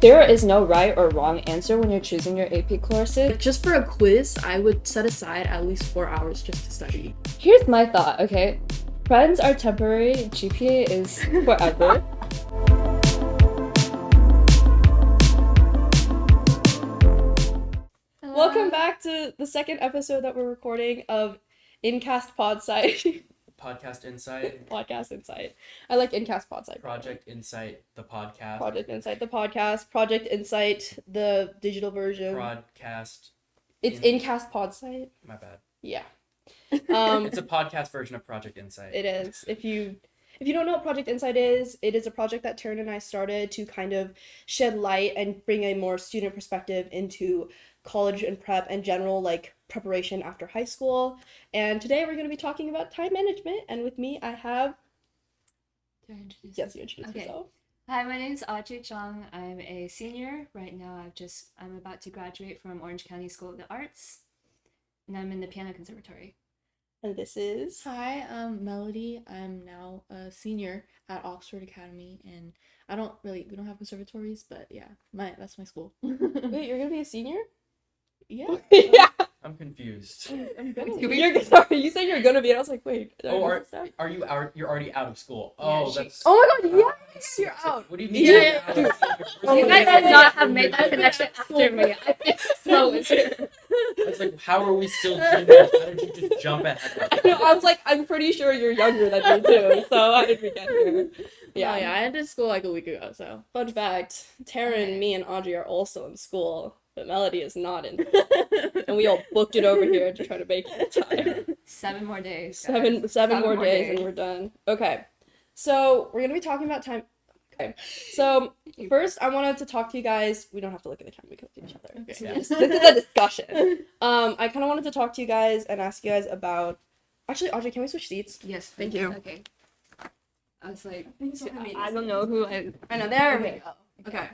there is no right or wrong answer when you're choosing your AP courses. Just for a quiz, I would set aside at least 4 hours just to study. Here's my thought, okay? Friends are temporary, GPA is forever. Welcome back to the second episode that we're recording of Incast Podsite. Podcast Insight. Podcast Insight. I like Incast Podsite. Project Insight, the podcast. Project Insight, the podcast. Project Insight, the digital version. Broadcast. It's Incast Podsite. My bad. Yeah. It's a podcast version of Project Insight. It is. If you don't know what Project Insight is, it is a project that Taryn and I started to kind of shed light and bring a more student perspective into college and prep and general like preparation after high school. And today we're going to be talking about time management. And with me, I have. Yes, you introduce yourself. Hi, my name is Audrey. I'm a senior right now. I'm about to graduate from Orange County School of the Arts, and I'm in the piano conservatory. And this is. Hi, I'm Melody. I'm now a senior at Oxford Academy, and we don't have conservatories, but yeah, that's my school. Wait, you're gonna be a senior? Yeah. Yeah. I'm confused. Sorry, you said you're gonna be, and I was like, wait. Are you out? You're already out of school. Oh, that's. Oh my god, yes, you're out. What do you mean? Yeah. You guys would not have made that connection after me. I think so. It's like, how are we still juniors? How did you just jump ahead? No, I was like, I'm pretty sure you're younger than me too, so how did we get here? Yeah, I ended school like a week ago, so. Fun fact, Taryn, me, and Audrey are also in school, but Melody is not in. And we all booked it over here to try to make it in time. 7 more days. Seven more days and we're done. Okay, so we're gonna be talking about time. Okay, so first I wanted to talk to you guys. We don't have to look at the camera, we can look at each other. Okay. So this is a discussion. I kind of wanted to talk to you guys and ask you guys about. Actually, Audrey, can we switch seats? Yes, Thank please. you. Okay. I was like, I don't know who I know. There we go. Okay.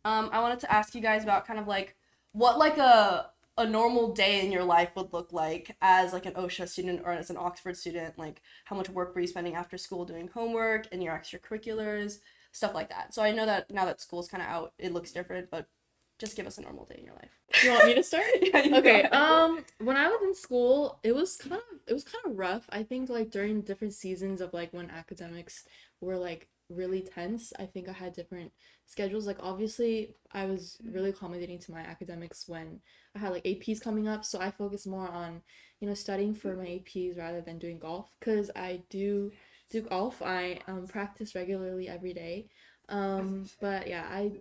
I wanted to ask you guys about kind of like what like a normal day in your life would look like as like an OSHA student or as an Oxford student. Like how much work were you spending after school doing homework and your extracurriculars, stuff like that. So I know that now that school's kind of out, it looks different, but just give us a normal day in your life. You want me to start? Yeah, you Okay. go. When I was in school, it was kind of rough. I think like during different seasons of like when academics were like really tense, I think I had different schedules. Like obviously I was really accommodating to my academics when I had like APs coming up, so I focused more on, studying for my APs rather than doing golf, because I do golf. I practice regularly every day. But yeah, I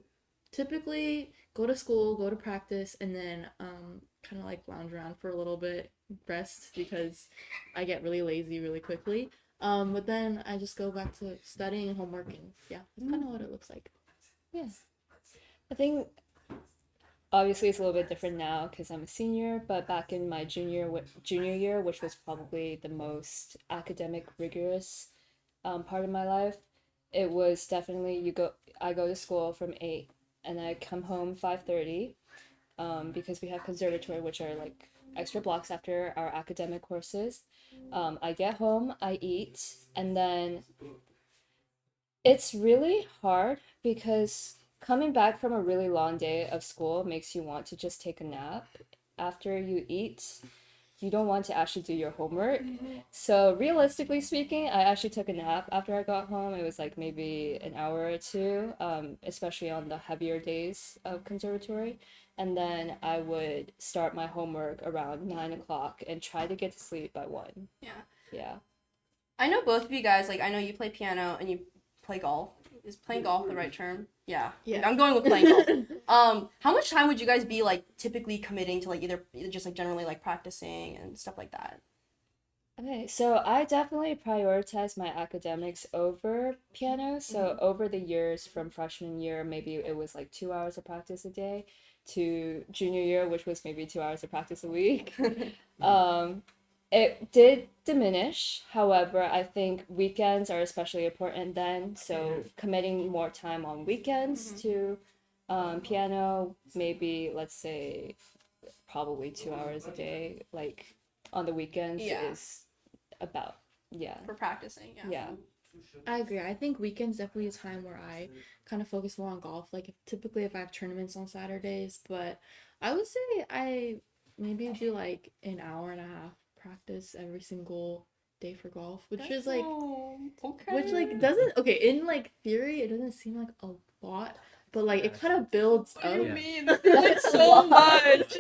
typically go to school, go to practice, and then kind of like lounge around for a little bit, rest, because I get really lazy really quickly. But then I just go back to studying and homework, and yeah, that's kind of what it looks like. Yes. I think obviously it's a little bit different now because I'm a senior, but back in my junior year, which was probably the most academic rigorous part of my life, it was definitely I go to school from 8 and I come home 5:30 because we have conservatory, which are like extra blocks after our academic courses. I get home, I eat, and then it's really hard because coming back from a really long day of school makes you want to just take a nap after you eat. You don't want to actually do your homework. So realistically speaking, I actually took a nap after I got home. It was like maybe an hour or two, especially on the heavier days of conservatory. And then I would start my homework around 9 o'clock and try to get to sleep by 1. Yeah. Yeah. I know both of you guys, like I know you play piano and you play golf. Is playing golf the right term? Yeah. Yeah. I'm going with playing golf. How much time would you guys be like typically committing to like either just like generally like practicing and stuff like that? Okay, so I definitely prioritize my academics over piano. So over the years from freshman year, maybe it was like 2 hours of practice a day, to junior year, which was maybe 2 hours of practice a week. It did diminish. However, I think weekends are especially important then. So committing more time on weekends to piano, maybe let's say probably 2 hours a day, like on the weekends Yeah. is about, yeah. For practicing, yeah. Yeah. I agree. I think weekends definitely a time where I kind of focus more on golf. Like typically if I have tournaments on Saturdays, but I would say I maybe do like an hour and a half practice every single day for golf, which is like okay. which like doesn't okay in like theory it doesn't seem like a lot, but like it kind of builds What do up. you Yeah. mean? That's so much.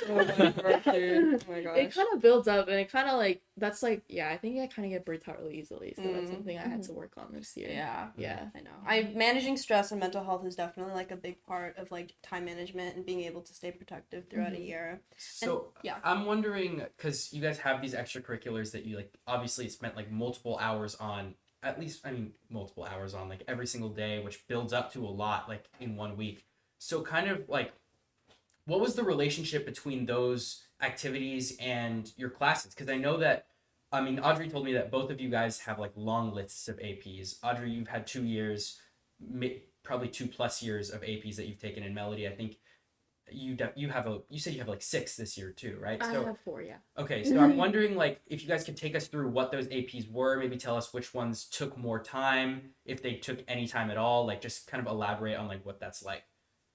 So much work, dude. Oh my It gosh. kind of builds up and it kind of like that's like yeah I think I kind of get burnt out really easily, so that's Mm. something I had to work on this year. Yeah. Yeah. I know. Managing stress and mental health is definitely like a big part of like time management and being able to stay productive throughout a year. So yeah. I'm wondering, because you guys have these extracurriculars that you like obviously spent like multiple hours on, at least multiple hours on like every single day, which builds up to a lot like in 1 week. So kind of like, what was the relationship between those activities and your classes? Because I know that, Audrey told me that both of you guys have like long lists of APs. Audrey, you've had 2 years, probably 2+ years of APs that you've taken. In Melody, I think you said you have like 6 this year too, right? I So have 4, yeah. okay, so I'm wondering like if you guys could take us through what those APs were, maybe tell us which ones took more time, if they took any time at all, like just kind of elaborate on like what that's like.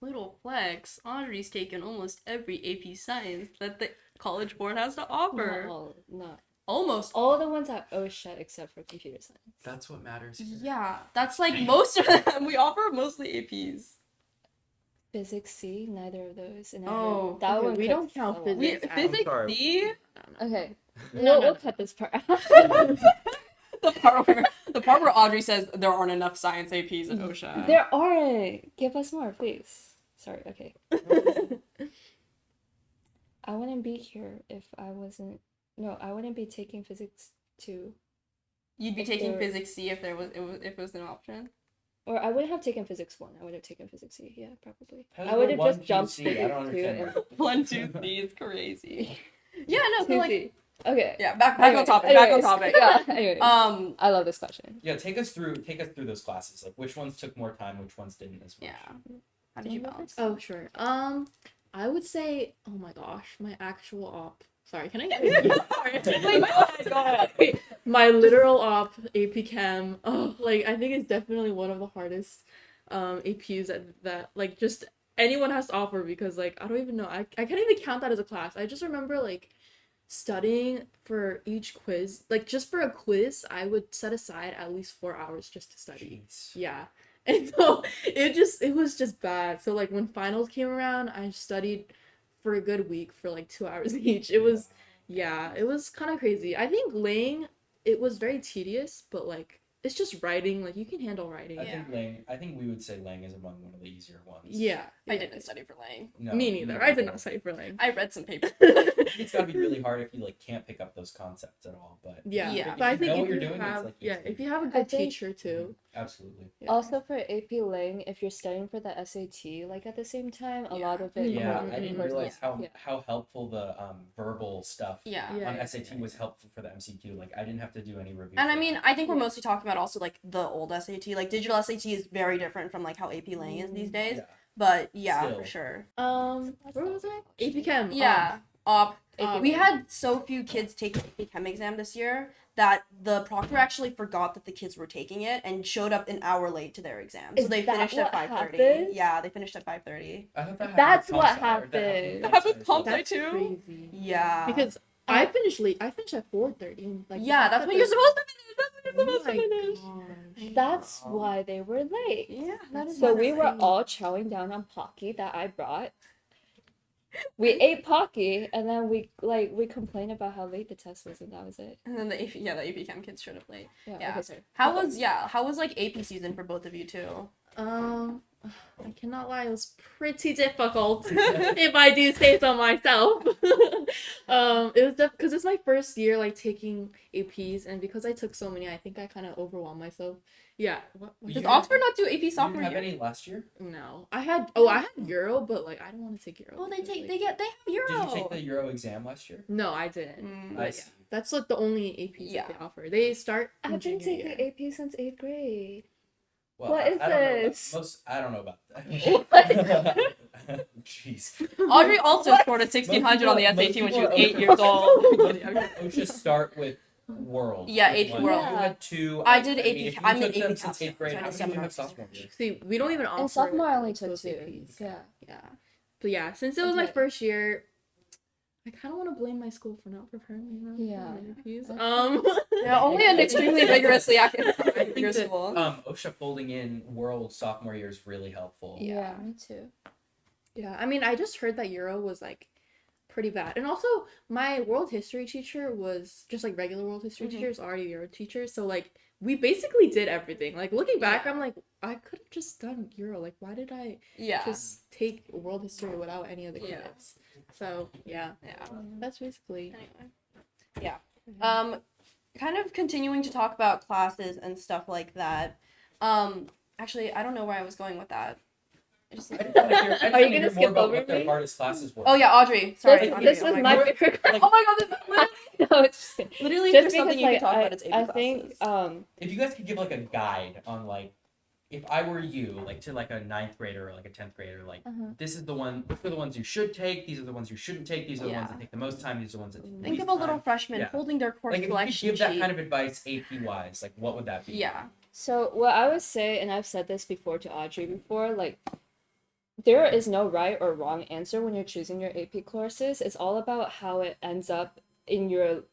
Little flex. Audrey's taken almost every AP science that the College Board has to offer. Not all, not Almost. all the ones at OSHA except for computer science. That's what matters here. Yeah, that's like most of them. We offer mostly APs. Physics C, neither of those. And Oh, that okay, one we cuts don't count a lot. physics. Physics sorry. C? Okay, No, we'll cut this part out. the part where Audrey says there aren't enough science APs at OSHA. There aren't. Give us more, please. Sorry. Okay. I wouldn't be here if I wasn't. No, I wouldn't be taking physics 2. You'd be if taking there- physics C if it was an option. Or I wouldn't have taken physics 1. I would have taken physics C. Yeah, probably. How's I would the have one just jumped PC? I physics don't 2 understand and that. 1, 2, C is crazy. Yeah, no, so like 2C. Okay. yeah, back Anyway, on topic. Back on anyways, topic. Yeah. Anyways, I love this question. Yeah, take us through those classes. Like which ones took more time, which ones didn't as much. yeah. How did you balance? Oh, sure. I would say, oh my gosh, my actual op. Sorry, can I? Wait, go ahead. Wait, my literal op, AP Chem. Oh, like I think it's definitely one of the hardest APs that like just anyone has to offer, because like I don't even know. I can't even count that as a class. I just remember like studying for each quiz. Like just for a quiz, I would set aside at least 4 hours just to study. Jeez. Yeah. And so it was just bad. So like when finals came around, I studied for a good week for like 2 hours each. It was kind of crazy. I think Ling, it was very tedious, but like it's just writing. Like you can handle writing. I think we would say Lang is among one of the easier ones. Yeah. I didn't study for Lang. No, Me neither. I did not study for Ling. I read some papers. It's gotta be really hard if you like can't pick up those concepts at all. But Yeah. Yeah. But I If you think know if what you you're doing, it's, have like, yeah, easy. if you have a I good think- teacher too. absolutely. Yeah. Also for AP Ling, if you're studying for the SAT like at the same time, a lot of it. Yeah, Mhm. I didn't Mhm. realize Yeah. how helpful the verbal stuff Yeah. Yeah. on SAT was helpful for the MCQ. Like I didn't have to do any review. And I for mean, that. I think we're mostly talking about also like the old SAT. Like digital SAT is very different from like how AP Lang is these days. Yeah. But yeah, Still. for sure. Where was I? AP Chem. Yeah. Op. AP We Chem. had so few kids take the AP Chem exam this year that the proctor actually forgot that the kids were taking it and showed up an hour late to their exam. So Is they that finished at what 5:30. happened? Yeah, they finished at 5:30. I thought that That's happened with what comp sci, or happened. That happened with comp sci. That's too? crazy. Yeah. Because I finished late. I finished at 4:30. Like yeah, that's when you're supposed to finish. That's when you're supposed to finish. finish. That's why they were late. Yeah. That's So we were insane. all chowing down on Pocky that I brought. We ate Pocky and then we complained about how late the test was, and that was it. And then the AP Chem kids showed up late. Yeah. Yeah. Okay, sorry. How was like AP season for both of you too? I cannot lie, it was pretty difficult if I do say so myself. It was because it's my first year like taking APs, and because I took so many, I think I kind of overwhelmed myself. Yeah. What Does You- Oxford not do AP You sophomore didn't have year? any last year? No, I had Euro, but like I don't want to take Euro. Oh, they because, take like- they have Euro. Did you take the Euro exam last year? No, I didn't. Mm, But I yeah, see. that's like the only APs Yeah. that they offer. They start in I've been junior taking year. AP since 8th grade. Well, What is I don't know about- this? I don't know about that. Jeez. Audrey also scored a 1600 on the Most SAT when she people was are 8 years old. Most people at OSHA start with World. Yeah, Which AP one? World. You had two. I did mean, AP if you I'm an took them AP since capstone, 8th grade, so I how know many do you seminar have history. sophomore year? See, we don't even offer And sophomore I only like, took those 2. APs. Yeah. Yeah. But yeah, since it was my Okay. first year, I kind of want to blame my school for not preparing me enough Yeah. for my APs. Yeah, only an extremely rigorously I academic think your that school. OSHA folding in World sophomore year is really helpful. Yeah, me too. Yeah, I mean, I just heard that Euro was like pretty bad. And also, my world history teacher was just like regular world history Mhm. teachers, already Euro teachers. So like we basically did everything. Like looking back, Yeah. I'm like, I could have just done Euro. Like why did I Yeah. just take world history without any of the Yeah. credits? So yeah, Yeah. that's basically. Anyway. Yeah. Kind of continuing to talk about classes and stuff like that. Actually, I don't know where I was going with that. I just I just wanna hear, I just Are you wanna gonna hear more skip about over what their me? hardest classes were. Oh yeah, Audrey. Sorry. Audrey, This oh was my my God. favorite. Like, Oh my God, this literally, No, it's just literally just there's because something you like can talk about. It's AP I classes. think if you guys could give like a guide on like, if I were you, like to like a 9th grader or like a 10th grader, like these are the ones you should take. These are the ones you shouldn't take. These are the ones Yeah. that take the most time. These are the ones that take the Think least of a little time. freshman Yeah. holding their course Like if you could selection give that sheet. kind of advice AP wise, like what would that be? Yeah. So what I would say, and I've said this before to Audrey before, like there is no right or wrong answer when you're choosing your AP courses. It's all about how it ends up in your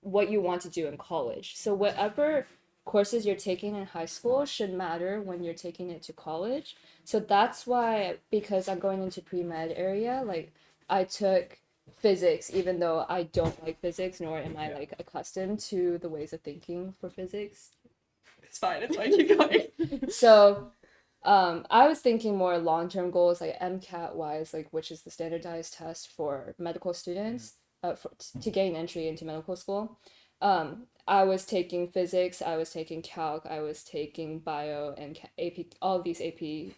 what you want to do in college. So whatever courses you're taking in high school should matter when you're taking it to college. So that's why, because I'm going into pre-med area, like I took physics even though I don't like physics nor am I like accustomed to the ways of thinking for physics. It's fine. Keep going. So I was thinking more long-term goals like MCAT wise, like which is the standardized test for medical students to gain entry into medical school. I was taking physics, I was taking calc, I was taking bio and AP, all of these AP,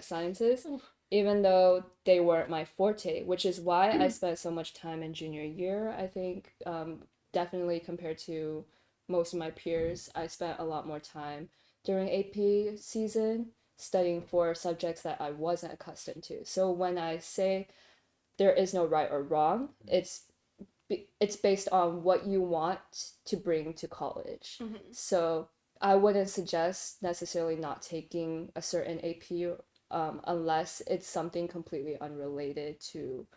sciences, even though they weren't my forte, which is why I spent so much time in junior year. I think definitely compared to most of my peers, I spent a lot more time during AP season studying for subjects that I wasn't accustomed to. So when I say there is no right or wrong, it's based on what you want to bring to college. So I wouldn't suggest necessarily not taking a certain AP unless it's something completely unrelated to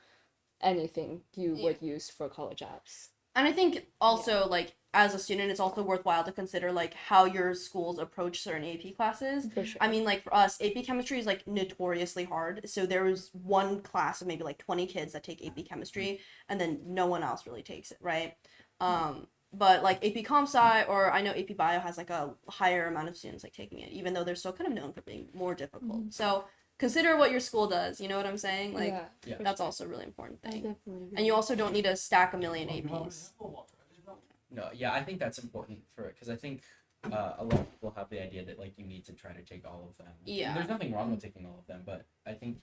anything you would use for college apps. And I think also like as a student, it's also worthwhile to consider like how your schools approach certain AP classes. For sure. I mean, like for us, AP chemistry is like notoriously hard. So there was one class of maybe like 20 kids that take AP chemistry, and then no one else really takes it, right? But like AP Comp Sci or I know AP Bio has like a higher amount of students like taking it, even though they're still kind of known for being more difficult. So consider what your school does. You know what I'm saying? Like that's also a really important thing. And you also don't need to stack a million APs. No, yeah, I think that's important for it because I think a lot of people have the idea that like you need to try to take all of them. Yeah. And there's nothing wrong with taking all of them, but I think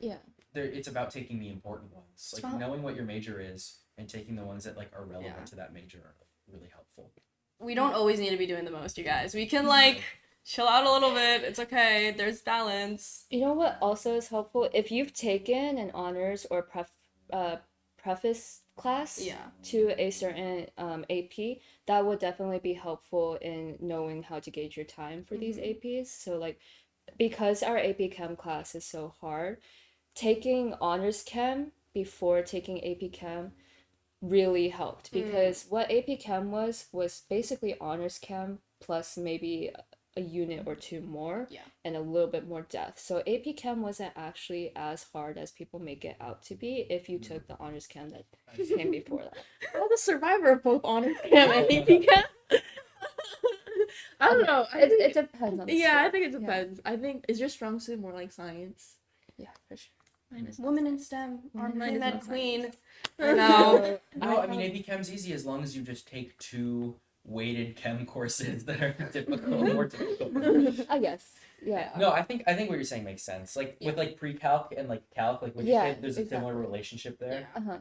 it's about taking the important ones. Like knowing what your major is and taking the ones that like are relevant to that major are really helpful. We don't always need to be doing the most, you guys. We can like chill out a little bit. It's okay. There's balance. You know what also is helpful? If you've taken an honors or preface class to a certain AP, that would definitely be helpful in knowing how to gauge your time for these APs. So like because our AP Chem class is so hard, taking honors chem before taking AP Chem really helped because what AP Chem was basically honors chem plus maybe a unit or two more and a little bit more depth. So AP Chem wasn't actually as hard as people make it out to be if you took the honors chem that came before that. I'm the survivor of both honors chem and AP Chem. I don't know. It depends on the I school. think it depends. I think is your strong suit more like science? Yeah, for sure. Women in STEM are Mine is pre-med not queen. No, No, I mean AP Chem's easy as long as you just take 2 weighted chem courses that are more difficult. I guess. Yeah. No, I think what you're saying makes sense. Like with like pre-calc and like calc, like what you say, there's a similar relationship there. Yeah.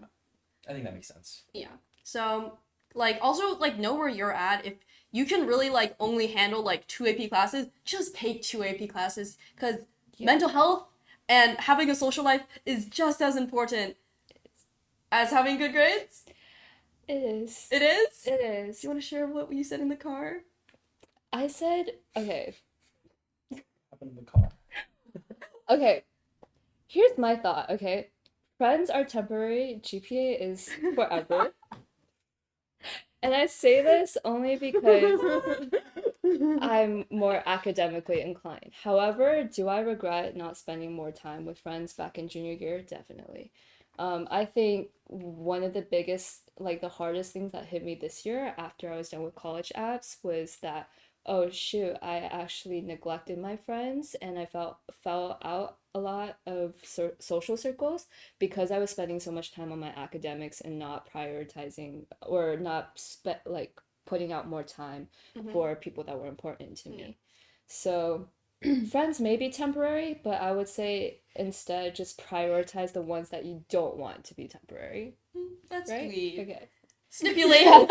I think that makes sense. Yeah. So like also like know where you're at. If you can really like only handle like 2 AP classes, just take 2 AP classes because mental health and having a social life is just as important as having good grades. It is. It is? It is. Do you want to share what you said in the car? I said, okay, Happened in the car. okay. Here's my thought, okay? Friends are temporary, GPA is forever. And I say this only because I'm more academically inclined. However, do I regret not spending more time with friends back in junior year? Definitely. I think one of the biggest, like the hardest things that hit me this year after I was done with college apps was that, oh shoot, I actually neglected my friends and I fell out a lot of social circles because I was spending so much time on my academics and not prioritizing or not like putting out more time for people that were important to me. So friends may be temporary, but I would say instead just prioritize the ones that you don't want to be temporary. That's Right? sweet. Okay. Stipulation,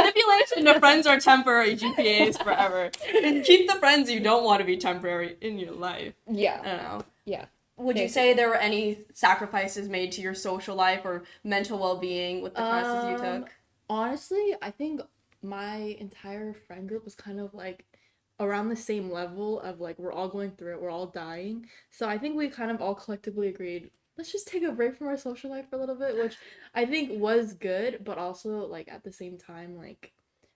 the friends are temporary, GPA is forever. And keep the friends you don't want to be temporary in your life. I Yeah. don't know. Yeah. Would you say there were any sacrifices made to your social life or mental well-being with the classes you took? Honestly, I think my entire friend group was kind of like around the same level of like we're all going through it, we're all dying. So I think we kind of all collectively agreed, let's just take a break from our social life for a little bit, which I think was good, but also like at the same time, like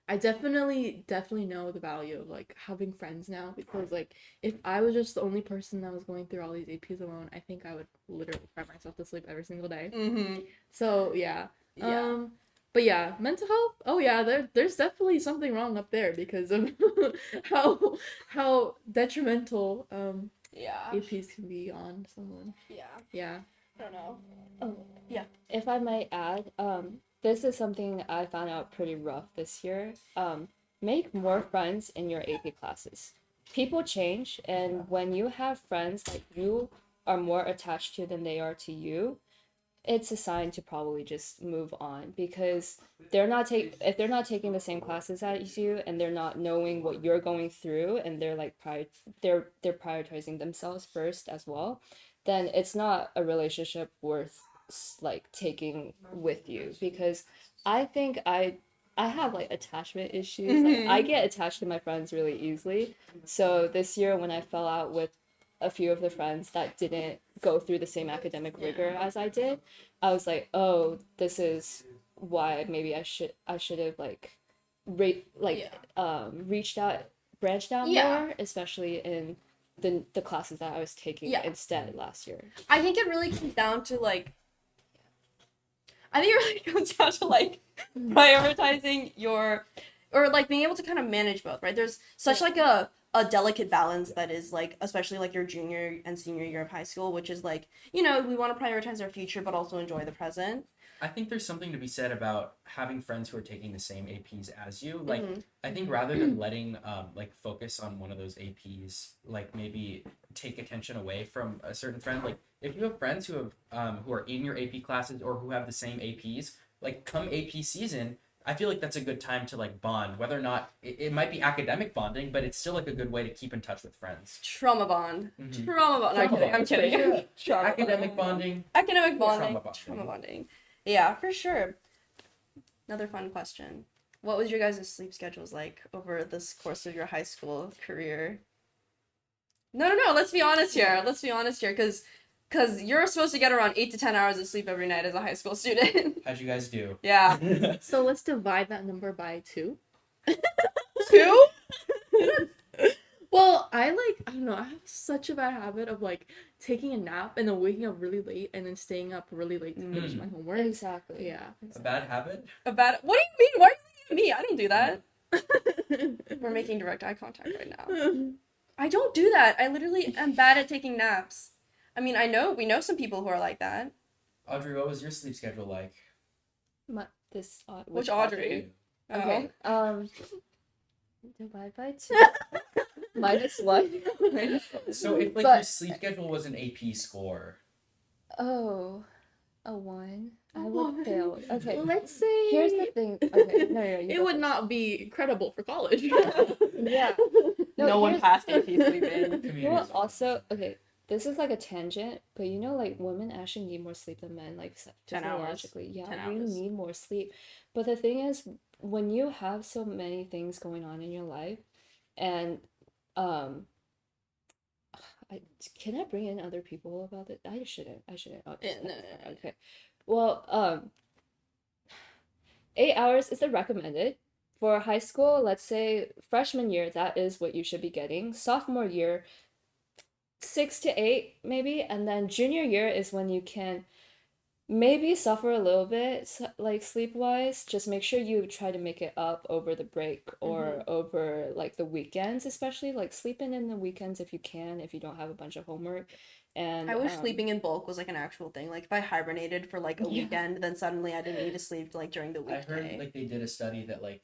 I definitely know the value of like having friends now because like if I was just the only person that was going through all these APs alone, I think I would literally cry myself to sleep every single day. Mm-hmm. So yeah. Yeah. But yeah, mental health. Oh yeah, there's definitely something wrong up there because of how detrimental Yeah. APs can be on someone. Yeah. Yeah. I don't know. Oh, Yeah. if I might add, this is something I found out pretty rough this year. Make more friends in your AP classes. People change, and when you have friends that you are more attached to than they are to you, it's a sign to probably just move on because if they're not taking the same classes as you and they're not knowing what you're going through and they're like they're prioritizing themselves first as well, then it's not a relationship worth like taking with you because I think I have like attachment issues. Like I get attached to my friends really easily. So this year when I fell out with a few of the friends that didn't go through the same academic rigor as I did, I was like, oh, this is why maybe I should have like reached out, branched out more, especially in the classes that I was taking instead last year. I think it really comes down to like I think it really comes down to like prioritizing your or like being able to kind of manage both, right? There's such like a delicate balance that is like especially like your junior and senior year of high school, which is like, you know, we want to prioritize our future but also enjoy the present. I think there's something to be said about having friends who are taking the same APs as you. Like, I think rather than letting like focus on one of those APs, like maybe take attention away from a certain friend. Like, if you have friends who have who are in your AP classes or who have the same APs, like come AP season, I feel like that's a good time to like bond. Whether or not it might be academic bonding, but it's still like a good way to keep in touch with friends. Trauma bond. Mhm. Trauma bond. No, I'm kidding. I'm kidding. Trauma Academic bonding. Academic bonding. Trauma bonding. Trauma bonding. Yeah, for sure. Another fun question. What was your guys' sleep schedules like over this course of your high school career? No. Let's be honest here. Because you're supposed to get around 8 to 10 hours of sleep every night as a high school student. How'd you guys do? Yeah. So let's divide that number by 2. 2? Well, I don't know, I have such a bad habit of like taking a nap and then waking up really late and then staying up really late to finish my homework. Exactly. Yeah. A bad habit? What do you mean? Why are you looking at me? I don't do that. We're making direct eye contact right now. I don't do that. I literally am bad at taking naps. I mean, we know some people who are like that. Audrey, what was your sleep schedule like? Which Audrey? Okay. Divide by 2. Minus 1. So if like But- your sleep schedule was an AP score, Oh, a 1. I would one. fail. Okay. Let's say Here's the thing. Okay. No. You it go would first. not be credible for college. Yeah. No one here's- passed AP sleeping. community Well, sleep. also, okay, this is like a tangent, but you know, like women actually need more sleep than men, like 10 hours. physiologically. Yeah, 10 we hours. need more sleep. But the thing is, when you have so many things going on in your life, and um, I can I bring in other people about it? I shouldn't. I shouldn't. Oh, Yeah, just no, cut no, this no, out. no. Okay. Well, 8 hours is the recommended. For high school, let's say freshman year, that is what you should be getting. Sophomore year, 6 to 8 maybe, and then junior year is when you can maybe suffer a little bit, like sleep wise. Just make sure you try to make it up over the break or over like the weekends, especially like sleep in the weekends if you can, if you don't have a bunch of homework. And I wish sleeping in bulk was like an actual thing. Like if I hibernated for like a Yeah. weekend, then suddenly I didn't need to sleep like during the I heard weekday. like they did a study that like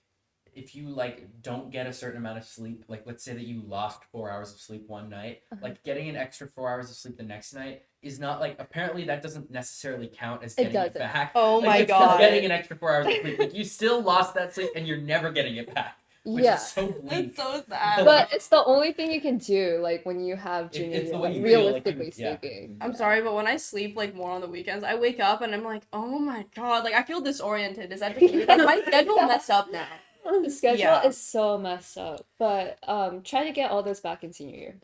if you like don't get a certain amount of sleep, like let's say that you lost 4 hours of sleep one night, like getting an extra 4 hours of sleep the next night is not like apparently that doesn't necessarily count as It getting it doesn't. back. Oh Like, my it's just God. getting an extra 4 hours of sleep. Like you still lost that sleep and you're never getting it back. Which Yeah. is so bleak. That's so sad. But it's the only thing you can do, like when you have junior it's the year, way like you feel, like, realistically yeah. speaking. I'm Yeah. sorry, but when I sleep like more on the weekends, I wake up and I'm like, oh my God, like I feel disoriented. Is that just me? Like my schedule's messed up now. The schedule Yeah. is so messed up, but try to get all those back in senior year.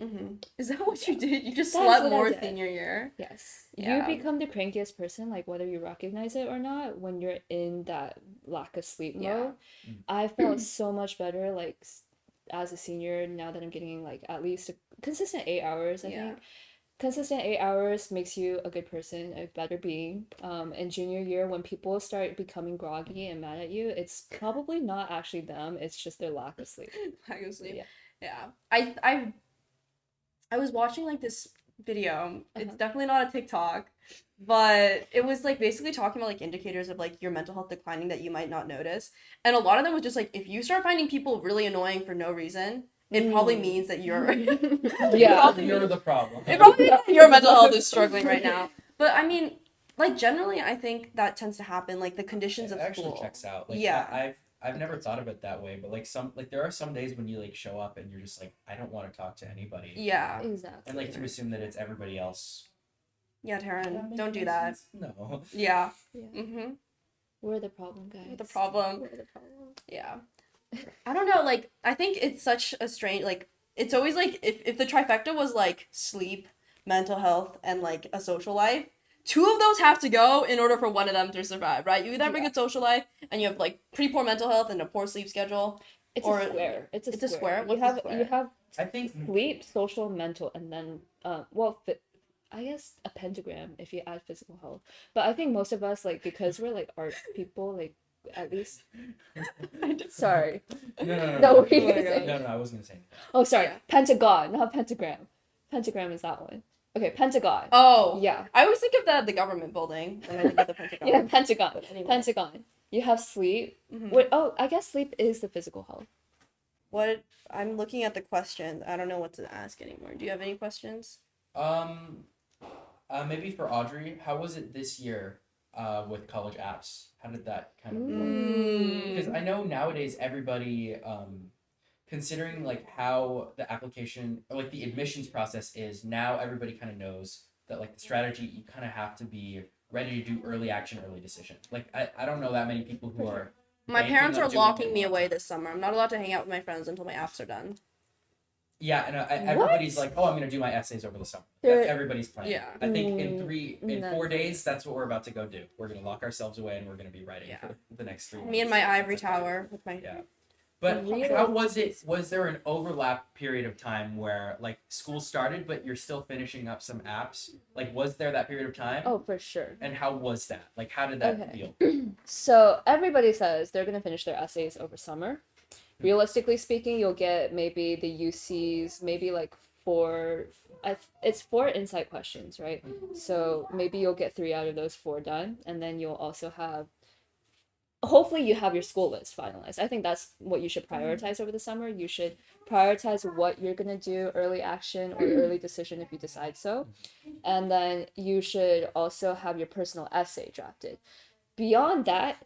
Is that what you did? You just That's slept what I more did. senior year? Yes. Yeah. You become the crankiest person, like whether you recognize it or not, when you're in that lack of sleep Yeah. mode. I felt so much better, like as a senior, now that I'm getting like at least a consistent 8 hours, I Yeah. think. Consistent 8 hours makes you a good person, a better being. In junior year, when people start becoming groggy and mad at you, it's probably not actually them, it's just their lack of sleep. Lack of sleep. Yeah. Yeah. I was watching like this video. It's Uh-huh. definitely not a TikTok, but it was like basically talking about like indicators of like your mental health declining that you might not notice. And a lot of them was just like if you start finding people really annoying for no reason, it probably means that you're Yeah. You're the problem. it probably means that your mental health is struggling right now. But I mean, like generally I think that tends to happen like the conditions It of actually school. checks out. Like Yeah. I've never thought of it that way, but like there are some days when you like show up and you're just like I don't want to talk to anybody. Yeah. Exactly. And like to assume that it's everybody else. Yeah, Does that Taryn, make don't do any that. sense? No. Yeah. Yeah. Mhm. We're the problem, guys. The problem. We're the problem. Yeah. I don't know, like, I think it's such a strange, like, it's always like, if the trifecta was like sleep, mental health, and like a social life, two of those have to go in order for one of them to survive, right? You either have a Yeah. good social life and you have like pretty poor mental health and a poor sleep schedule. It's Or- a square. It's a it's a square. square? You What's a have square? you have I think sleep, social, mental, and then I guess a pentagram if you add physical health. But I think most of us like because we're like art people, like at least sorry. no. No, what were you Oh my gonna God. say? No, I wasn't gonna say anything. Oh, sorry. Yeah. Pentagon, not pentagram. Pentagram is that one. Okay, Pentagon. Oh. Yeah. I always think of the government building when I think of the Pentagon. Yeah, Pentagon. But anyway. Pentagon. You have sleep. Mhm. Wait, oh, I guess sleep is the physical health. What, I'm looking at the questions. I don't know what to ask anymore. Do you have any questions? Maybe for Audrey, how was it this year with college apps? How did that kind of work? Mm. Because I know nowadays everybody, considering like how the application or like the admissions process is, now everybody kind of knows that like the strategy you kind of have to be ready to do early action, early decision. Like I don't know that many people who are. My banking parents on are doing locking it me well. away this summer. I'm not allowed to hang out with my friends until my apps are done. Yeah, and everybody's like, oh, I'm gonna do my essays over the summer. There- That's everybody's plan. Yeah. I think in No. 4 days, that's what we're about to go do. We're gonna lock ourselves away and we're gonna be writing Yeah. for the next 3 months. Me and my ivory That's okay. tower with my Yeah. But Really? how was it? Was there an overlap period of time where like school started, but you're still finishing up some apps? Like, was there that period of time? Oh, for sure. And how was that? Like, how did that Okay. feel? So everybody says they're gonna finish their essays over summer. Realistically speaking, you'll get maybe the UCs, maybe like it's 4 insight questions, right? So maybe you'll get 3 out of those 4 done, and then you'll also have hopefully you have your school list finalized. I think that's what you should prioritize over the summer. You should prioritize what you're going to do, early action or early decision if you decide so. And then you should also have your personal essay drafted. Beyond that,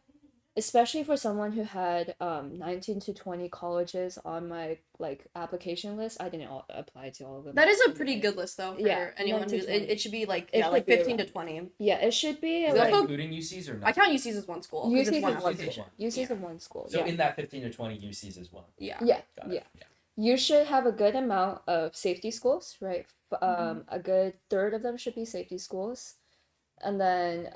especially for someone who had 19 to 20 colleges on my like application list, I didn't apply to all of them. That is a pretty good list though for Yeah, anyone 19 who's. to 20. It should be like It should like be 15 to around 20. Yeah, it should be Is We that also- including UCs or not? I count UCs as one school because it's UCs one is one application. UC's Yeah. in one school. So Yeah. in that 15 to 20, UCs is one. Yeah. Yeah. Got it. Yeah. You should have a good amount of safety schools, right? A good third of them should be safety schools. And then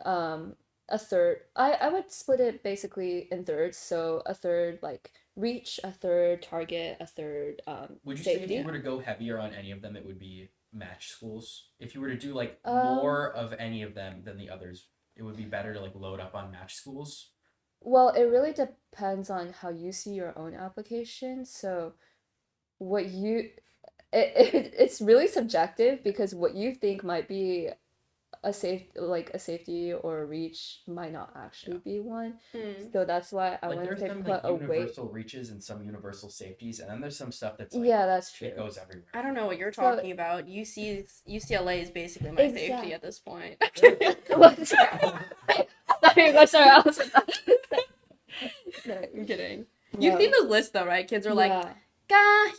a third, I would split it basically in thirds. So a third like reach, a third target, a third Would you say if safety. you were to go heavier on any of them, it would be match schools? If you were to do like Um, more of any of them than the others, it would be better to like load up on match schools. Well, it really depends on how you see your own application. So what you it's really subjective because what you think might be a safety or a reach might not actually be one. Hmm. So that's why I Like wanted there's to some put like a weight. universal reaches and some universal safeties, and then there's some stuff that's like Yeah, that's true. it goes everywhere. I don't know what you're So- talking about. UCLA is basically my safety Exact- at this point. What? Sorry, I was No, I'm kidding. No. You've seen the list though, right? Kids are like, Yeah.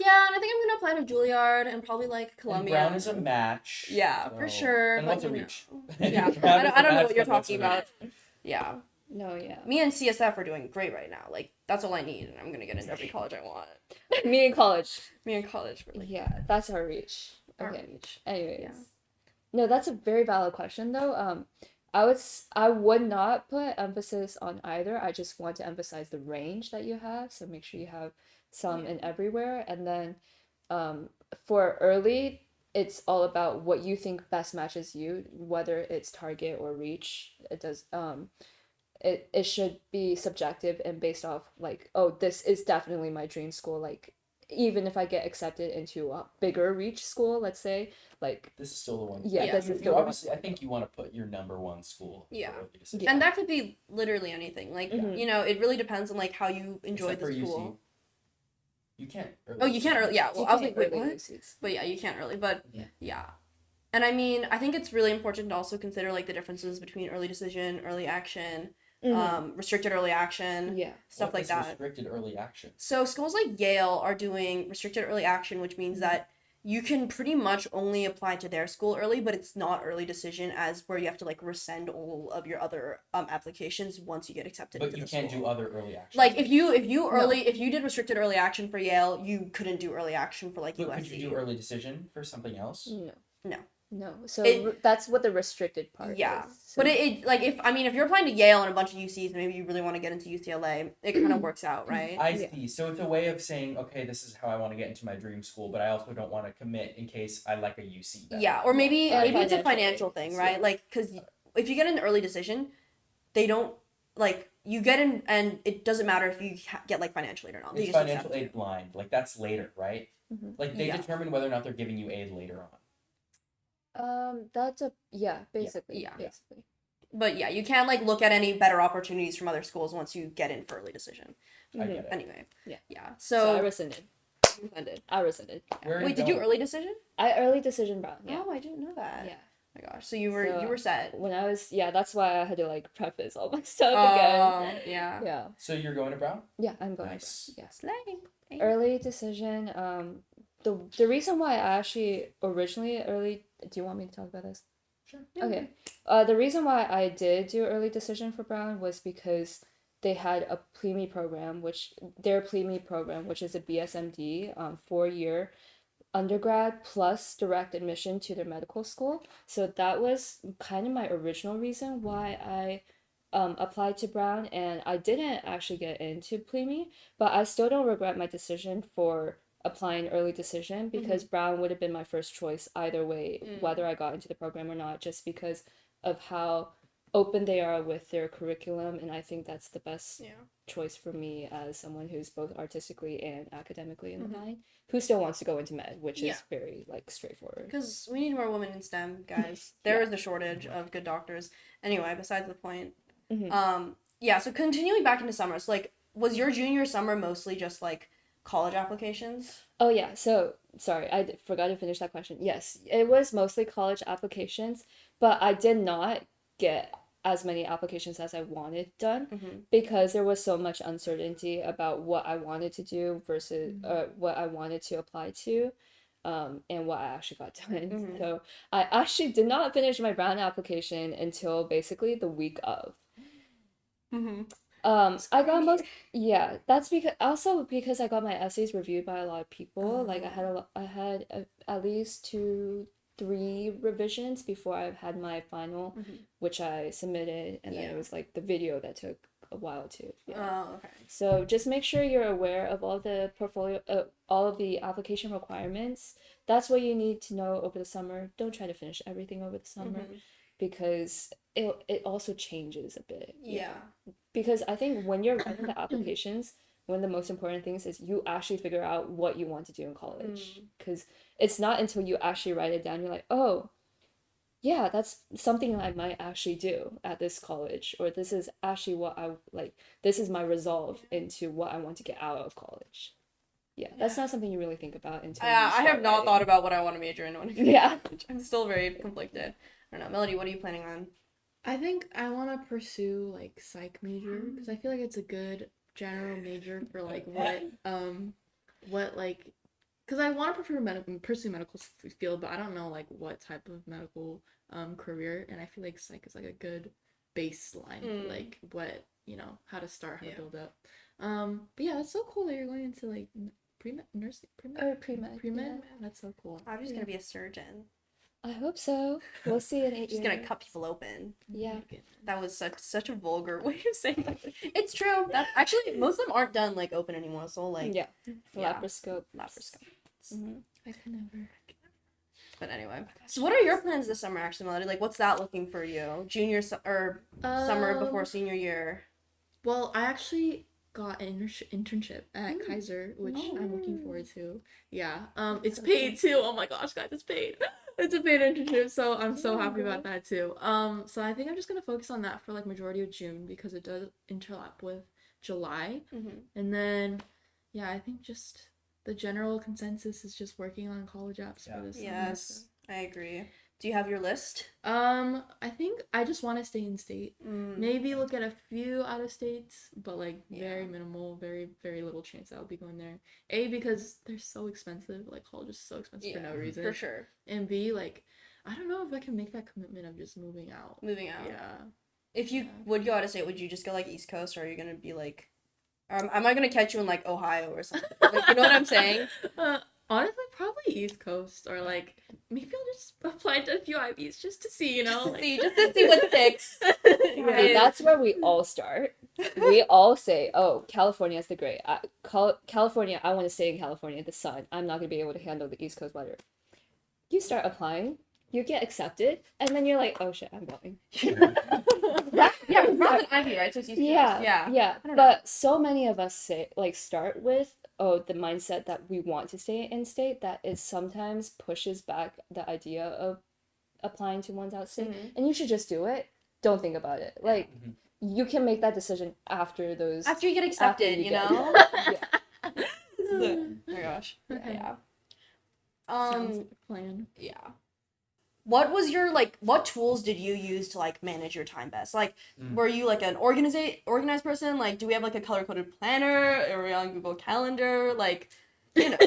yeah, and I think I'm gonna apply to Juilliard and probably like And Columbia. Brown is a match. Yeah, for so- sure. And but, what's a you know, reach? Yeah, Brown is I a don't know match, what you're but what's a talking reach? about. Yeah, No, yeah. me and CSF are doing great right now. Like that's all I need, and I'm gonna get into every college I want. Me in college. Me in college, really. Yeah, that's our reach. Our Okay. reach. Anyways. Yeah. No, that's a very valid question though. I would not put emphasis on either. I just want to emphasize the range that you have. So make sure you have some Yeah. in everywhere. And then for early, it's all about what you think best matches you, whether it's target or reach. It should be subjective and based off like, oh, this is definitely my dream school. Like even if I get accepted into a bigger reach school, let's say, like This is still the one. Yeah, Yeah. this is You still the one. obviously, I think you want to put your number one school. Yeah. For early decision. Yeah. And that could be literally anything. Like Mhm. you know, it really depends on like how you enjoy Except the for UC. school. You can't. Oh, you can't early. Yeah. Well, you I was can't like, wait, early what? UCs. But yeah, you can't early. But Yeah. yeah. And I mean, I think it's really important to also consider like the differences between early decision, early action, restricted early action, Yeah. stuff What like is that. Restricted early action. So schools like Yale are doing restricted early action, which means that you can pretty much only apply to their school early, but it's not early decision as where you have to like rescind all of your other applications once you get accepted But into you the can't school. do other early actions. Like if you did restricted early action for Yale, you couldn't do early action for like But USC. could you do early decision for something else? No. No. No. So It- that's what the restricted part Yeah. is. So, But it like if you're applying to Yale and a bunch of UCs, maybe you really want to get into UCLA, it kind of works out, right? I Yeah. see. So it's a way of saying, okay, this is how I want to get into my dream school, but I also don't want to commit in case I like a UC better. Yeah, or maybe And maybe it's a financial financial thing, reasons, right? yeah. Like because if you get an early decision, they don't like you get in, and it doesn't matter if you get like financial aid or not. They It's just financial accept you. aid blind. Like that's later, right? Mhm. Like they Yeah. determine whether or not they're giving you aid later on. that's a basically. Yeah. Basically. But yeah, you can't like look at any better opportunities from other schools once you get in for early decision. I Mhm. get it. Anyway. Yeah. Yeah. So I So, rescinded. ended. I rescinded. Where are Wait, did you going? early decision? I early decision Brown. Yeah. Oh, I didn't know that. Yeah. Oh my gosh. So you were So, set. When I was that's why I had to like preface all my stuff again. Oh, yeah. Yeah. So you're going to Brown? Yeah, I'm going. Nice. Yeah. Slay. Early decision. The reason why I actually originally early. Do you want me to talk about this? Sure. Okay. The reason why I did do early decision for Brown was because they had a PLEMI program, which is a BSMD, 4-year undergrad plus direct admission to their medical school. So that was kind of my original reason why I applied to Brown, and I didn't actually get into PLEMI, but I still don't regret my decision for applying early decision because Brown would have been my first choice either way, whether I got into the program or not, just because of how open they are with their curriculum, and I think that's the best Yeah. choice for me as someone who's both artistically and academically inclined, who still wants to go into med, which Yeah. is very like straightforward. Because we need more women in STEM, guys. There is a shortage of good doctors. Anyway, besides the point. Mhm. Yeah, so continuing back into summer. So, like, was your junior summer mostly just, like, college applications? Oh yeah, so sorry, forgot to finish that question. Yes, it was mostly college applications, but I did not get as many applications as I wanted done Mhm. because there was so much uncertainty about what I wanted to do versus what I wanted to apply to, and what I actually got done. Mhm. So I actually did not finish my Brown application until basically the week of. Mhm. I got most, yeah, that's because I got my essays reviewed by a lot of people. Like I had at least 2, 3 revisions before I had my final, which I submitted, and then Yeah. it was like the video that took a while too. Yeah. Oh, okay. So just make sure you're aware of all of the application requirements. That's what you need to know over the summer. Don't try to finish everything over the summer because it also changes a bit. Yeah. Because I think when you're writing the applications, one of the most important things is you actually figure out what you want to do in college. Because it's not until you actually write it down, you're like, oh, yeah, that's something I might actually do at this college, or this is actually what I like, this is my resolve into what I want to get out of college. Yeah, that's not something you really think about until you I start have not writing. thought about what I want to major in when Yeah. I'm still very conflicted. I don't know. Melody, what are you planning on? I think I want to pursue like psych major because I feel like it's a good general major for like what like because I want to pursue medical field, but I don't know like what type of medical career, and I feel like psych is like a good baseline for like what how to start, how to build up. But yeah, that's so cool that you're going into like pre-med nursing Pre-med. pre-med. Yeah. That's so cool. I'm just gonna be a surgeon. I hope so. We'll see in 8 Just years. gonna cut people open. Yeah. That was such a vulgar way of saying that. It's true. That actually most of them aren't done like open anymore. So like Yeah. Yeah. Laparoscope. I could never. But anyway, so what are your plans this summer, actually, Melody? Like, what's that looking for you? Junior or summer before senior year? Well, I actually got an internship at Kaiser, which I'm looking forward to. Yeah. It's paid too. Oh my gosh, guys, it's paid. It's a paid internship, so I'm so happy about that too. So I think I'm just gonna focus on that for like majority of June because it does interlap with July, and then yeah, I think just the general consensus is just working on college apps for this summer. Yes, I agree. Do you have your list? I think I just want to stay in state. Maybe look at a few out of states, but like very minimal, very, very little chance I'll be going there. A, because they're so expensive. Like college is so expensive for no reason. For sure. And B, like I don't know if I can make that commitment of just moving out. Moving out. Yeah. If you would go out of state, would you just go like East Coast, or are you gonna be like, am I gonna catch you in like Ohio or something? Like, you know what I'm saying? Honestly, probably East Coast, or like maybe I'll just apply to a few IBs just to see, Just like... to see what sticks. Okay, that's where we all start. We all say, "Oh, California is the great. California, I want to stay in California, the sun. I'm not gonna be able to handle the East Coast weather." You start applying, you get accepted, and then you're like, "Oh shit, I'm going." Yeah, Rob's an Ivy, right? So it's East Coast. Yeah. I don't know. But so many of us start with the mindset that we want to stay in state, that it sometimes pushes back the idea of applying to one's out state, and you should just do it. Don't think about it. Like you can make that decision after you get accepted, you know. Yeah. Oh my gosh. Yeah. Sounds like a plan. Yeah. What tools did you use to like manage your time best? Like, were you like an organized person? Like, do we have like a color-coded planner? Are we on Google Calendar? Like, you know,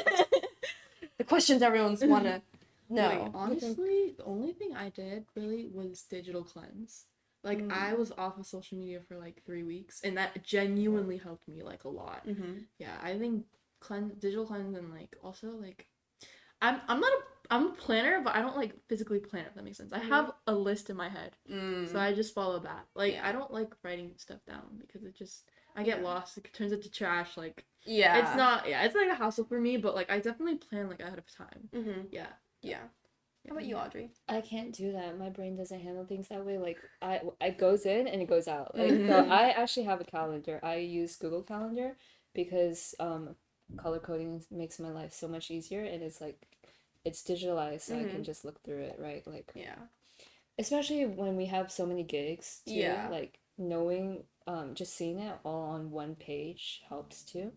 the questions everyone's wanna know. Wait, honestly, the only thing I did really was digital cleanse. Like, I was off of social media for like 3 weeks, and that genuinely helped me like a lot. Yeah, I think digital cleanse, and like also like I'm a planner, but I don't like physically plan, if that makes sense. I have a list in my head, so I just follow that. Like I don't like writing stuff down because I get lost. It turns into trash. Like it's not. Yeah, it's like a hassle for me. But like I definitely plan like ahead of time. Yeah. How about you, Audrey? I can't do that. My brain doesn't handle things that way. Like it goes in and it goes out. Like so I actually have a calendar. I use Google Calendar because color coding makes my life so much easier, and it's digitalized, so I can just look through it, right? Like especially when we have so many gigs too, like knowing just seeing it all on one page helps too.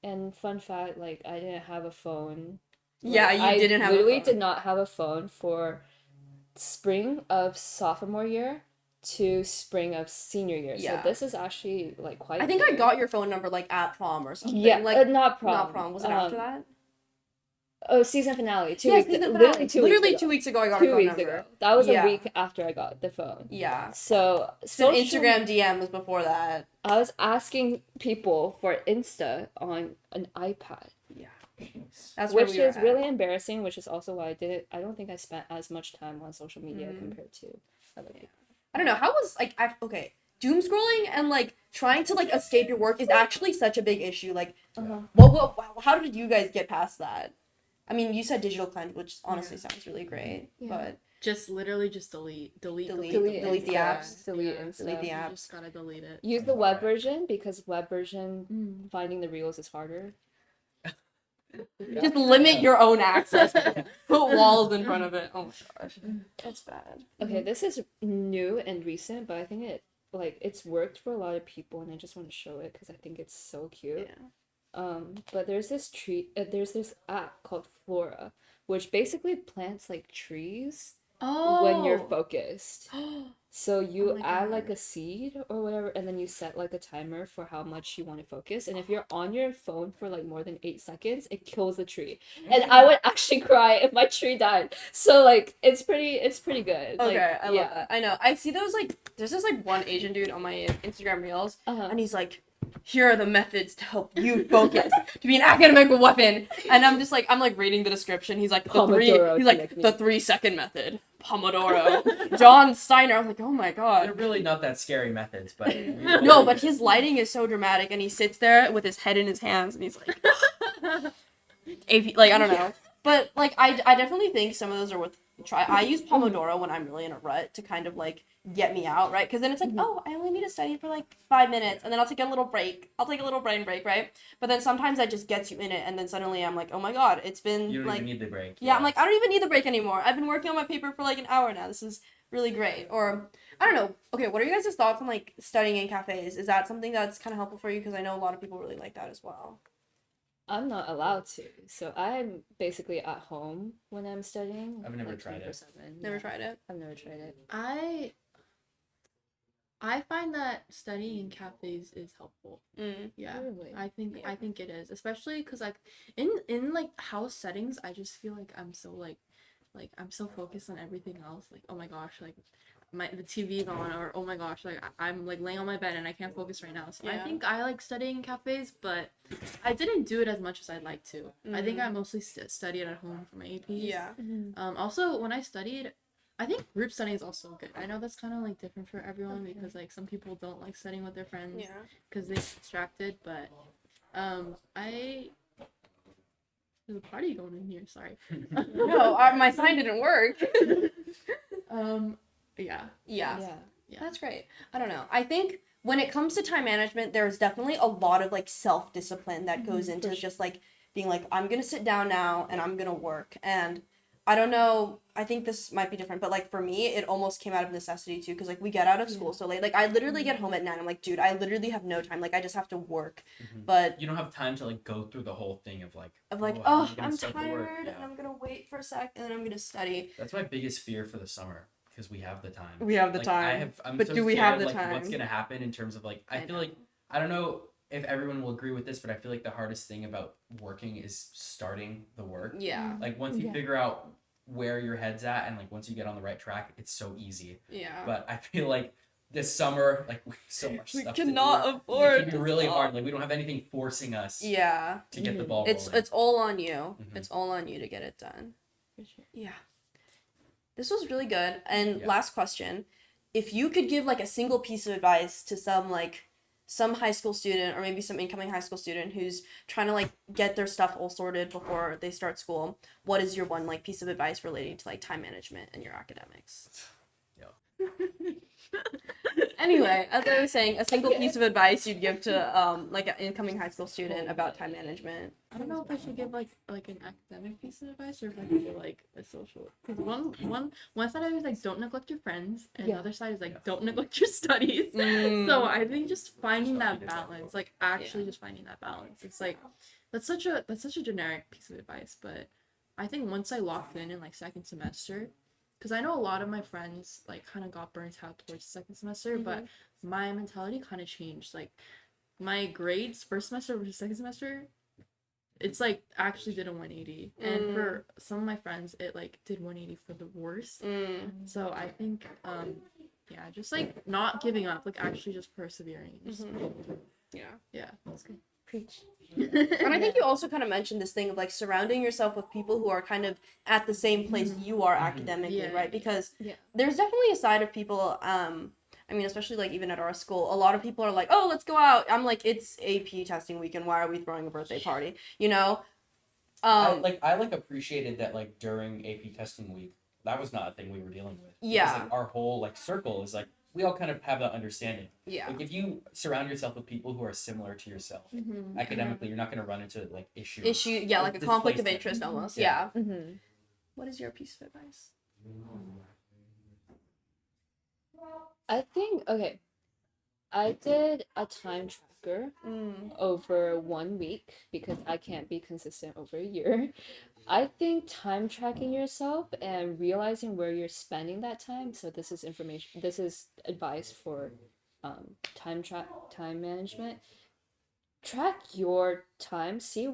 And fun fact, like I didn't have a phone. Yeah, you didn't have a phone. I literally did not have a phone for spring of sophomore year to spring of senior year. Yeah. So this is actually like quite I think I new. got your phone number like at prom or something. Yeah, like not prom. not prom. Was it after that? Oh, season finale. Season Literally finale. 2 weeks Literally ago. 2 weeks ago, I got a 2 phone weeks number. ago. That was Yeah. a week after I got the phone. Yeah. So So Instagram DM was before that. I was asking people for Insta on an iPad. Yeah. That's where Which we were is at. really embarrassing, which is also why I don't think I spent as much time on social media Mhm. compared to other people. I don't know. How was like okay, doom scrolling and like trying to like escape your work is actually such a big issue. Like, how did you guys get past that? I mean, you said digital cleanse, which honestly sounds really great, Yeah. but Just literally just delete Delete the the apps. Delete Yeah. Insta. delete the You apps. just gotta delete it. Use the web version because web version Mm. finding the reels is harder. Just limit your own access. Put walls in front of it. Oh my gosh, that's bad. Okay, this is new and recent, but I think it's worked for a lot of people, and I just want to show it because I think it's so cute. Yeah. But there's this app called Flora, which basically plants like trees when you're focused. So you Oh my add God. like a seed or whatever, and then you set like a timer for how much you want to focus. And if you're on your phone for like more than 8 seconds, it kills the tree. And I would actually cry if my tree died. So like it's pretty good. Okay, Like, I love that. I know. I see those like there's this like one Asian dude on my Instagram reels, Uh-huh. and he's like, "Here are the methods to help you focus to be an academic weapon." And I'm just like, I'm like reading the description. He's like Pomodoro He's like technique. the 3-second method, Pomodoro. John Steiner. I was like, oh my They're god. really not that scary methods, but No, but his lighting is so dramatic, and he sits there with his head in his hands, and he's like, AP, like I don't know, but like I definitely think some of those are worth a try. I use Pomodoro when I'm really in a rut to kind of like get me out, right? Because then it's like, oh, I only need to study for like 5 minutes, and then I'll take a little break. I'll take a little brain break, right? But then sometimes that just gets you in it, and then suddenly I'm like, oh my god, it's been you don't like even need the break. yeah, I'm like, I don't even need the break anymore. I've been working on my paper for like an hour now. This is really great. Or, I don't know. Okay, what are you guys' thoughts on like studying in cafes? Is that something that's kind of helpful for you? Because I know a lot of people really like that as well. I'm not allowed to, so I'm basically at home when I'm studying. I've never like, tried it. 24/7. Never Yeah, tried it. I've never tried it. I find that studying in cafes is helpful. Mm. Yeah. Really? I think it is, especially because like in like house settings, I just feel like I'm so like I'm so focused on everything else. Like, oh my gosh, like the TV on, or oh my gosh, like I'm like laying on my bed and I can't focus right now. So I Yeah. think I like studying in cafes, but I didn't do it as much as I'd like to. I think I mostly studied at home for my APs. Yeah. Also, when I studied, I think group studying is also good. I know that's kind of like different for everyone because like some people don't like studying with their friends Yeah. because they get distracted. But there's a party going in here. Sorry. No, my sign didn't work. Yeah. Yeah. Yeah. That's great. I don't know. I think when it comes to time management, there's definitely a lot of like self-discipline that goes into just like being like, I'm gonna sit down now and I'm gonna work. And I don't know, I think this might be different, but like for me, it almost came out of necessity too, because like we get out of school so late. Like I literally get home at 9. I'm like, dude, I literally have no time. Like I just have to work. But You don't have time to like go through the whole thing of like I'm like, how am I oh, gonna I'm start the work? tired Yeah. and I'm gonna wait for a sec and then I'm gonna study. That's my biggest fear for the summer because we have the time. We have the Like, time. I'm But so do we scared, have the like, what's time? gonna happen in terms of like I feel know. like I don't know if everyone will agree with this, but I feel like the hardest thing about working is starting the work. Yeah. Like once you Yeah. figure out where your head's at and like once you get on the right track, it's so easy. Yeah. But I feel like this summer, like we have so much We stuff cannot to do. afford It can be to really stop. hard. Like we don't have anything forcing us Yeah. to get the ball It's rolling. all on you. Mhm. It's all on you to get it done. For sure. Yeah. This was really good. And Yeah. last question. If you could give like a single piece of advice to some high school student or maybe some incoming high school student who's trying to like get their stuff all sorted before they start school, what is your one like piece of advice relating to like time management and your academics? Anyway, as I was saying, a single piece of advice you'd give to like an incoming high school student about time management. I don't know if I should give like an academic piece of advice or if I should give like a social. Because one side I was like, don't neglect your friends, and the other side is like, don't neglect your studies. So I think just finding that balance, like actually just finding that balance. It's like that's such a generic piece of advice, but I think once I locked in like second semester, because I know a lot of my friends like kind of got burnt out towards the second semester, but my mentality kind of changed. Like my grades first semester versus second semester, it's like actually did a 180, and for some of my friends it like did 180 for the worst. So I think yeah, just like not giving up, like actually just persevering. Just, yeah, that's good. Preach. And I think you also kind of mentioned this thing of like surrounding yourself with people who are kind of at the same place you are academically, right? Because there's definitely a side of people, I mean, especially like even at our school, a lot of people are like, oh, let's go out. I'm like, it's AP testing weekend. Why are we throwing a birthday party? You know? I appreciated that like during AP testing week, that was not a thing we were dealing with. Yeah. Because, like, our whole like circle is like, we all kind of have that understanding. Yeah. Like if you surround yourself with people who are similar to yourself, academically, you're not going to run into like issues. Yeah, like a conflict of interest almost. Yeah. What is your piece of advice? I think, okay, I did a time tracker over 1 week because I can't be consistent over a year. I think time tracking yourself and realizing where you're spending that time. So this is information. This is advice for time management. Track your time. See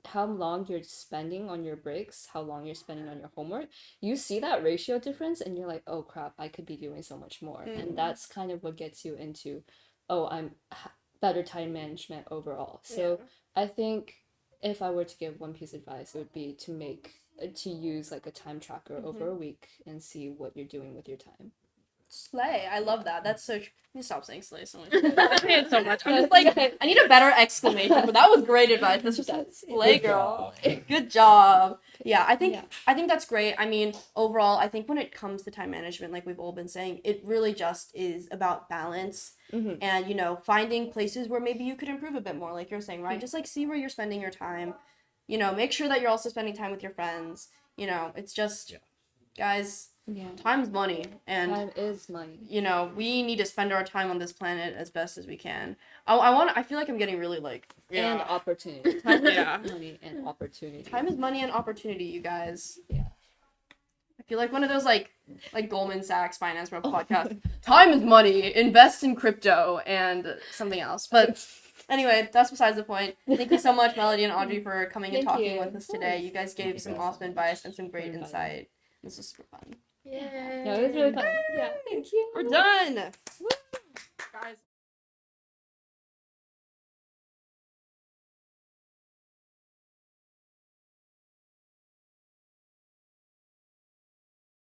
how long you're spending on your breaks, how long you're spending on your homework. You see that ratio difference, and you're like, oh crap, I could be doing so much more. And that's kind of what gets you into, oh, I'm better time management overall. So I think if I were to give one piece of advice, it would be to use like a time tracker over a week and see what you're doing with your time. Slay. I love that. That's so true. Let me stop saying slay so much. I say it so much. I'm just like, I need a better exclamation, but that was great advice. That's just slay, girl. Good job. Yeah, I think that's great. I mean, overall, I think when it comes to time management, like we've all been saying, it really just is about balance and, you know, finding places where maybe you could improve a bit more, like you're saying, right? Just like see where you're spending your time, you know, make sure that you're also spending time with your friends. You know, it's just, guys, time's money, and time is money. You know, we need to spend our time on this planet as best as we can. I feel like I'm getting really like and opportunity. Time is money and opportunity. Time is money and opportunity, you guys. Yeah. I feel like one of those like Goldman Sachs finance rep podcast. Time is money. Invest in crypto and something else. But anyway, that's besides the point. Thank you so much, Melody and Audrey, for coming and talking with us today. You guys gave some awesome advice and some great insight. This was super fun. Yay. No, it was really fun. Yeah, thank you. We're done. Woo.